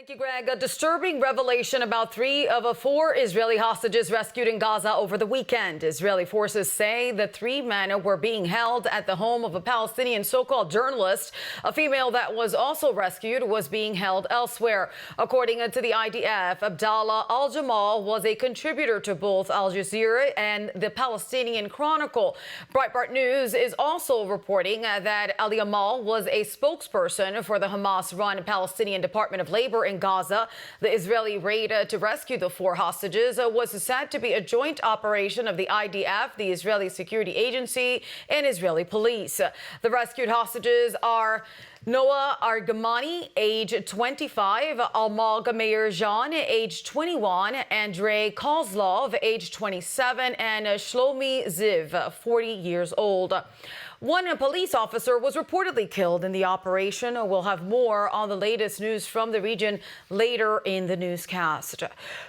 Thank you, Greg. A disturbing revelation about 3 of 4 Israeli hostages rescued in Gaza over the weekend. Israeli forces say the 3 men were being held at the home of a Palestinian so-called journalist. A female that was also rescued was being held elsewhere. According to the IDF, Abdallah al-Jamal was a contributor to both Al Jazeera and the Palestinian Chronicle. Breitbart News is also reporting that al-Jamal was a spokesperson for the Hamas-run Palestinian Department of Labor in Gaza. The Israeli raid to rescue the 4 hostages was said to be a joint operation of the IDF, the Israeli Security Agency, and Israeli police. The rescued hostages are Noah Argamani, age 25, Almog Meir Jean, age 21, Andrei Kozlov, age 27, and Shlomi Ziv, 40 years old. One police officer was reportedly killed in the operation. We'll have more on the latest news from the region later in the newscast.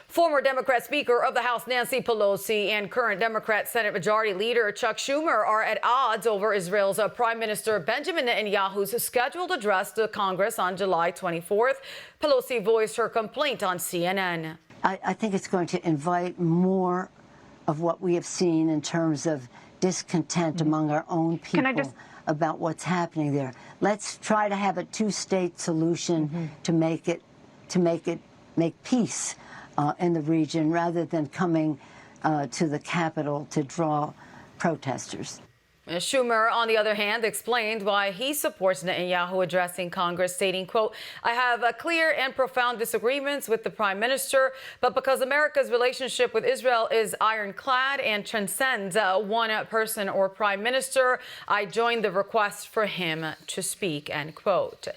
Former Democrat Speaker of the House Nancy Pelosi and current Democrat Senate Majority Leader Chuck Schumer are at odds over Israel's Prime Minister Benjamin Netanyahu's scheduled address to Congress on July 24th. Pelosi voiced her complaint on CNN. I think it's going to invite more of what we have seen in terms of discontent among our own people about what's happening there. Let's try to have a 2-state solution to make peace in the region rather than coming to the Capitol to draw protesters. Schumer, on the other hand, explained why he supports Netanyahu addressing Congress, stating, quote, "I have clear and profound disagreements with the Prime Minister, but because America's relationship with Israel is ironclad and transcends one person or Prime Minister, I join the request for him to speak," end quote.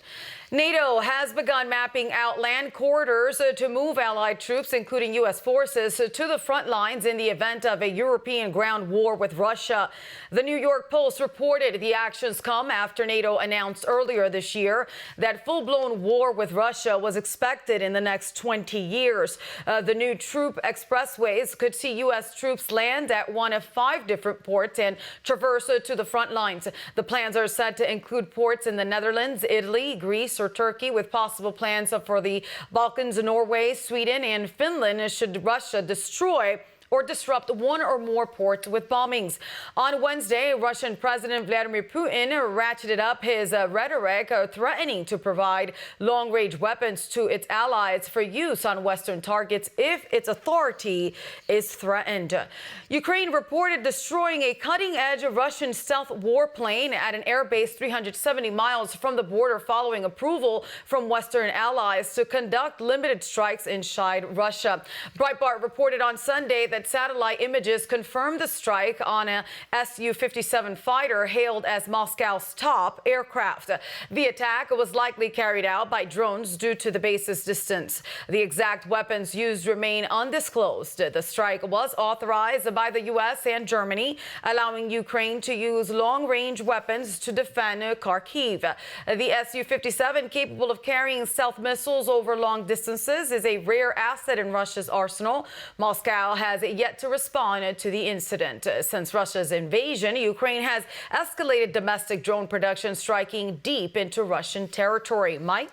NATO has begun mapping out land corridors to move allied troops, including U.S. forces, to the front lines in the event of a European ground war with Russia. The New York Post reported the actions come after NATO announced earlier this year that full-blown war with Russia was expected in the next 20 years. The new troop expressways could see U.S. troops land at one of 5 different ports and traverse to the front lines. The plans are said to include ports in the Netherlands, Italy, Greece, or Turkey, with possible plans for the Balkans, Norway, Sweden, and Finland should Russia destroy or disrupt one or more ports with bombings. On Wednesday, Russian President Vladimir Putin ratcheted up his rhetoric, threatening to provide long-range weapons to its allies for use on Western targets if its authority is threatened. Ukraine reported destroying a cutting-edge Russian stealth warplane at an airbase 370 miles from the border following approval from Western allies to conduct limited strikes inside Russia. Breitbart reported on Sunday that satellite images confirmed the strike on a Su-57 fighter hailed as Moscow's top aircraft. The attack was likely carried out by drones due to the base's distance. The exact weapons used remain undisclosed. The strike was authorized by the U.S. and Germany, allowing Ukraine to use long-range weapons to defend Kharkiv. The Su-57, capable of carrying stealth missiles over long distances, is a rare asset in Russia's arsenal. Moscow has yet to respond to the incident. Since Russia's invasion, Ukraine has escalated domestic drone production, striking deep into Russian territory. Mike?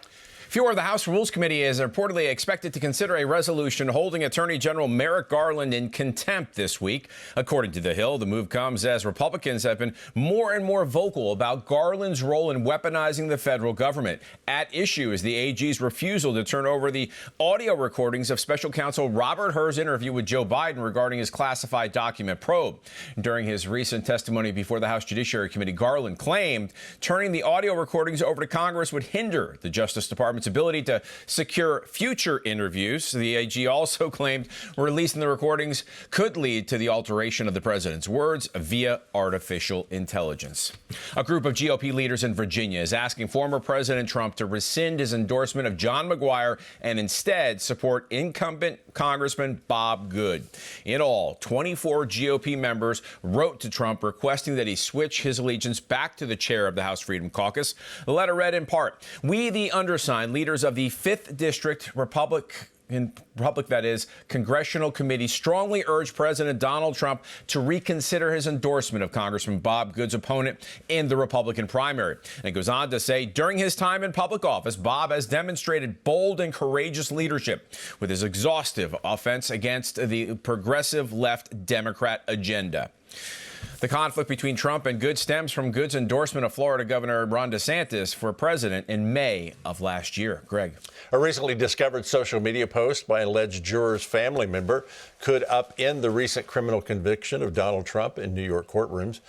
The House Rules Committee is reportedly expected to consider a resolution holding Attorney General Merrick Garland in contempt this week. According to The Hill, the move comes as Republicans have been more and more vocal about Garland's role in weaponizing the federal government. At issue is the AG's refusal to turn over the audio recordings of Special Counsel Robert Hur's interview with Joe Biden regarding his classified document probe. During his recent testimony before the House Judiciary Committee, Garland claimed turning the audio recordings over to Congress would hinder the Justice Department's ability to secure future interviews. The AG also claimed releasing the recordings could lead to the alteration of the president's words via artificial intelligence. A group of GOP leaders in Virginia is asking former President Trump to rescind his endorsement of John McGuire and instead support incumbent Congressman Bob Good. In all, 24 GOP members wrote to Trump requesting that he switch his allegiance back to the chair of the House Freedom Caucus. The letter read in part, "We, the undersigned leaders of the 5th District Republican that is, Congressional Committee strongly urged President Donald Trump to reconsider his endorsement of Congressman Bob Good's opponent in the Republican primary. And it goes on to say, during his time in public office, Bob has demonstrated bold and courageous leadership with his exhaustive offense against the progressive left Democrat agenda. The conflict between Trump and Good stems from Good's endorsement of Florida Governor Ron DeSantis for president in May of last year. Greg. A recently discovered social media post by an alleged juror's family member could upend the recent criminal conviction of Donald Trump in New York courtrooms.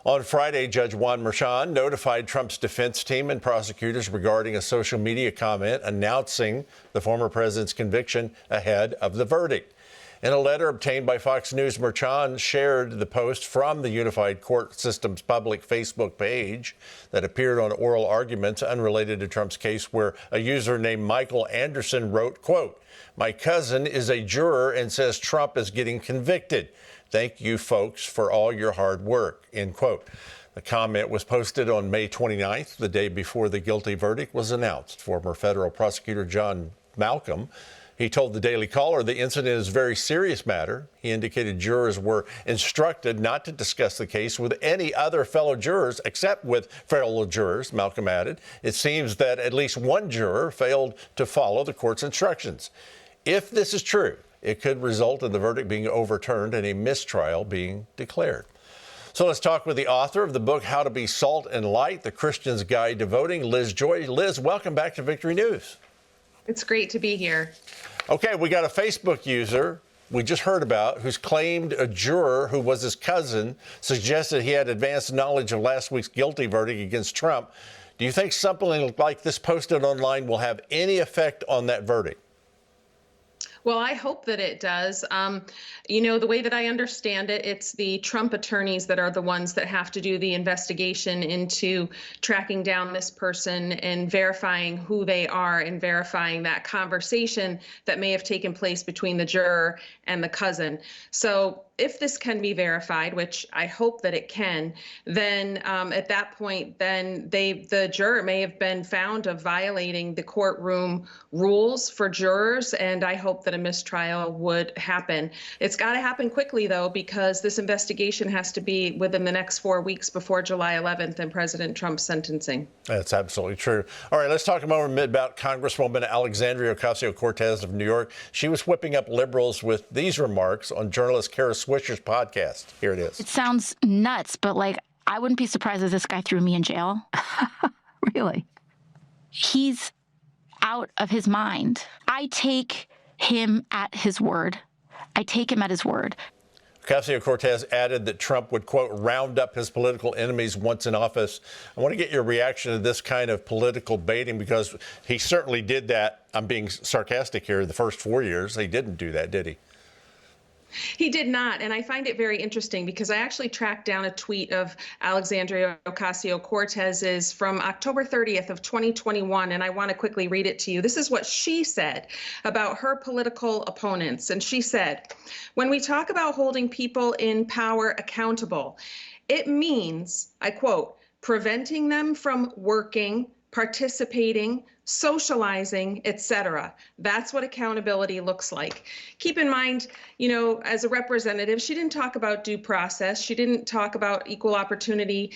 On Friday, Judge Juan Merchan notified Trump's defense team and prosecutors regarding a social media comment announcing the former president's conviction ahead of the verdict. In a letter obtained by Fox News, Merchan shared the post from the Unified Court System's public Facebook page that appeared on oral arguments unrelated to Trump's case, where a user named Michael Anderson wrote, quote, "My cousin is a juror and says Trump is getting convicted. Thank you, folks, for all your hard work," end quote. The comment was posted on May 29th, the day before the guilty verdict was announced. Former federal prosecutor John Malcolm, he told the Daily Caller the incident is a very serious matter. He indicated jurors were instructed not to discuss the case with any other fellow jurors except with fellow jurors, Malcolm added. It seems that at least one juror failed to follow the court's instructions. If this is true, it could result in the verdict being overturned and a mistrial being declared. So let's talk with the author of the book, How to Be Salt and Light, The Christian's Guide to Voting, Liz Joy. Liz, welcome back to Victory News. It's great to be here. Okay, we got a Facebook user we just heard about who's claimed a juror who was his cousin suggested he had advanced knowledge of last week's guilty verdict against Trump. Do you think something like this posted online will have any effect on that verdict? Well, I hope that it does. The way that I understand it, it's the Trump attorneys that are the ones that have to do the investigation into tracking down this person and verifying who they are and verifying that conversation that may have taken place between the juror and the cousin. So if this can be verified, which I hope that it can, then at that point, then the juror may have been found of violating the courtroom rules for jurors, and I hope that a mistrial would happen. It's got to happen quickly, though, because this investigation has to be within the next 4 weeks before July 11th and President Trump's sentencing. That's absolutely true. All right, let's talk a moment about Congresswoman Alexandria Ocasio-Cortez of New York. She was whipping up liberals with these remarks on journalist Kara Swisher's podcast. Here it is. It sounds nuts, but I wouldn't be surprised if this guy threw me in jail. Really? He's out of his mind. I take him at his word. I take him at his word. Ocasio-Cortez added that Trump would, quote, round up his political enemies once in office. I want to get your reaction to this kind of political baiting, because he certainly did that. I'm being sarcastic here. The first 4 years, he didn't do that, did he? He did not, and I find it very interesting because I actually tracked down a tweet of Alexandria Ocasio-Cortez's from October 30th of 2021, and I want to quickly read it to you. This is what she said about her political opponents, and she said, "When we talk about holding people in power accountable, it means, I quote, preventing them from working, participating, socializing, etc. That's what accountability looks like." Keep in mind, as a representative, she didn't talk about due process. She didn't talk about equal opportunity,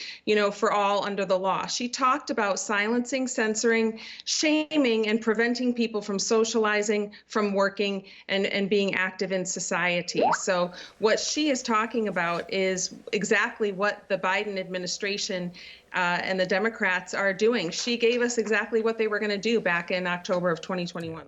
for all under the law. She talked about silencing, censoring, shaming, and preventing people from socializing, from working, and being active in society. So what she is talking about is exactly what the Biden administration and the Democrats are doing. She gave us exactly what they were going to do back in October of 2021.